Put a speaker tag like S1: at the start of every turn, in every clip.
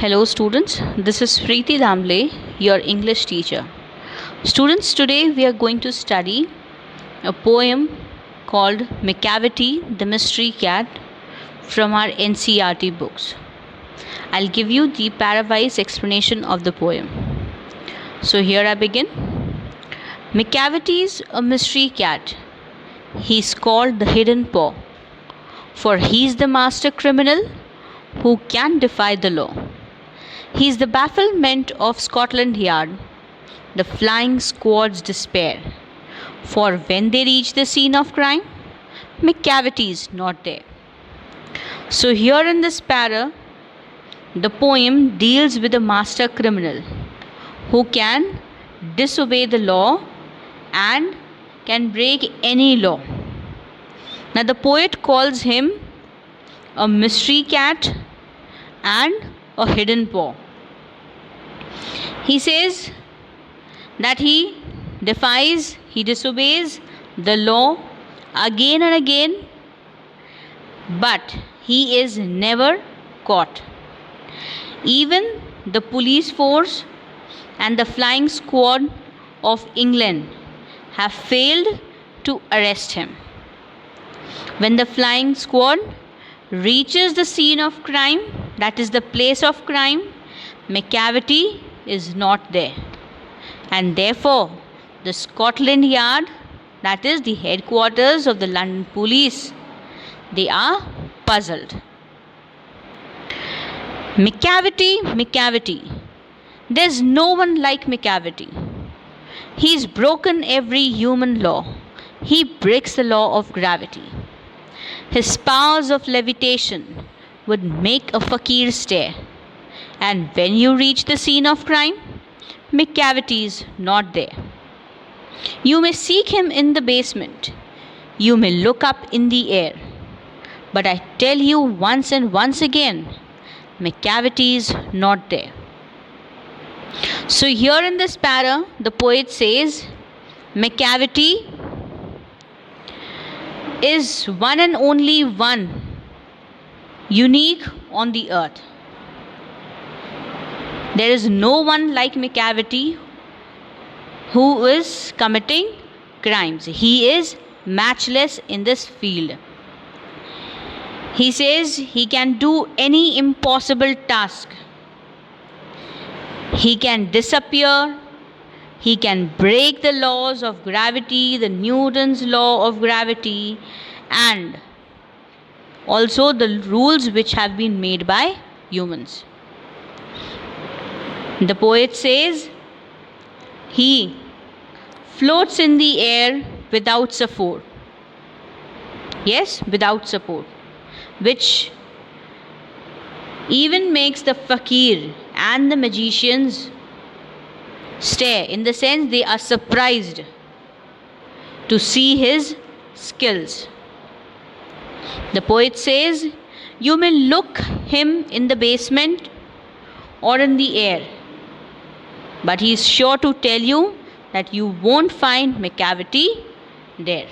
S1: Hello students, this is Preeti Damble, your English teacher. Students, today we are going to study a poem called Macavity the Mystery Cat from our NCERT books. I'll give you the para-wise explanation of the poem. So here I begin. Macavity's a mystery cat. He's called the Hidden Paw, for he's the master criminal who can defy the law. He is the bafflement of Scotland Yard, the flying squad's despair. For when they reach the scene of crime, Macavity is not there. So here in this para, the poem deals with a master criminal who can disobey the law and can break any law. Now the poet calls him a mystery cat and a hidden paw. He says that he defies, he disobeys the law again and again, but he is never caught. Even the police force and the flying squad of England have failed to arrest him. When the flying squad reaches the scene of crime, that is the place of crime, Macavity is not there. And therefore, the Scotland Yard, that is the headquarters of the London police, they are puzzled. Macavity. There's no one like Macavity. He's broken every human law. He breaks the law of gravity. His powers of levitation would make a fakir stare. And when you reach the scene of crime, Macavity is not there. You may seek him in the basement. You may look up in the air. But I tell you once and once again, Macavity is not there. So here in this para, the poet says, Macavity is one and only one, unique on the earth. There is no one like Macavity who is committing crimes. He is matchless in this field. He says he can do any impossible task. He can disappear. He can break the laws of gravity, the Newton's law of gravity, and also the rules which have been made by humans. The poet says he floats in the air without support. Yes, without support, which even makes the fakir and the magicians stare, in the sense they are surprised to see his skills. The poet says you may look him in the basement or in the air, but he is sure to tell you that you won't find Macavity there.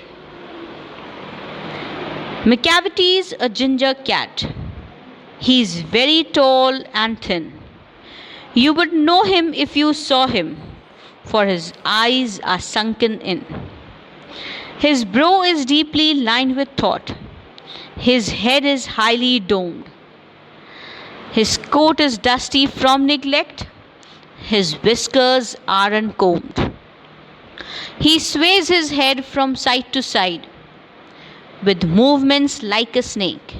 S1: Macavity is a ginger cat. He is very tall and thin. You would know him if you saw him, for his eyes are sunken in. His brow is deeply lined with thought. His head is highly domed. His coat is dusty from neglect. His whiskers are uncombed. He sways his head from side to side with movements like a snake.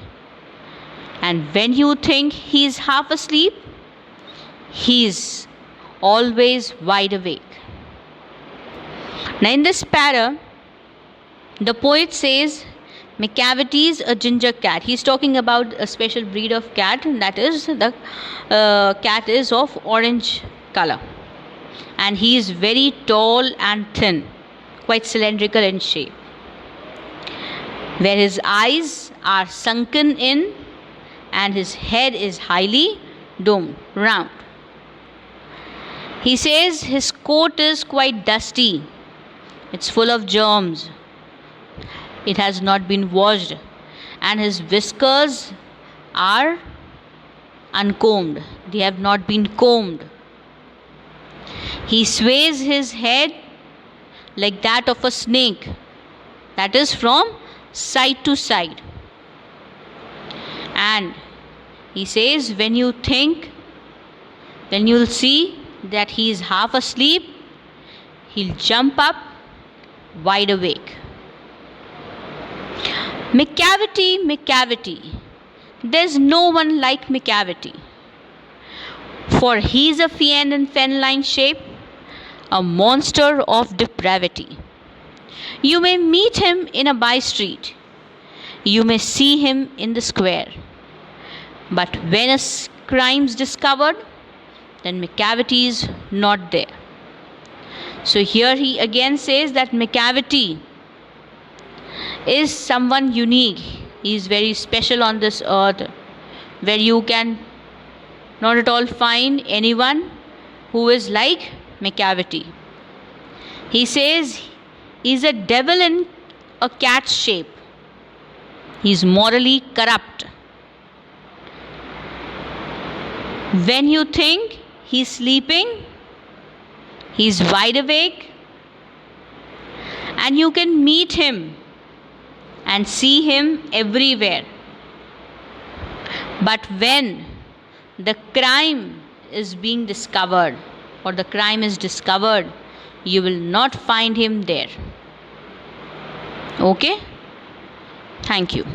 S1: And when you think he is half asleep, he is always wide awake. Now in this para, the poet says Macavity is a ginger cat. He is talking about a special breed of cat, that is the cat is of orange color. And he is very tall and thin, quite cylindrical in shape, where his eyes are sunken in and his head is highly domed, round. He says his coat is quite dusty. It's full of germs. It has not been washed. And his whiskers are uncombed, they have not been combed. He sways his head like that of a snake, that is, from side to side. And he says, when you think, when you'll see that he is half asleep, he'll jump up wide awake. Macavity, Macavity. There's no one like Macavity. For he's a fiend in feline shape, a monster of depravity. You may meet him in a by street. You may see him in the square. But when a crime's discovered, then Macavity is not there. So here he again says that Macavity is someone unique. He is very special on this earth, where you can not at all find anyone who is like Macavity. He says he is a devil in a cat's shape. He is morally corrupt. When you think he is sleeping, he is wide awake, and you can meet him and see him everywhere. But when the crime is being discovered, or the crime is discovered, you will not find him there. Okay? Thank you.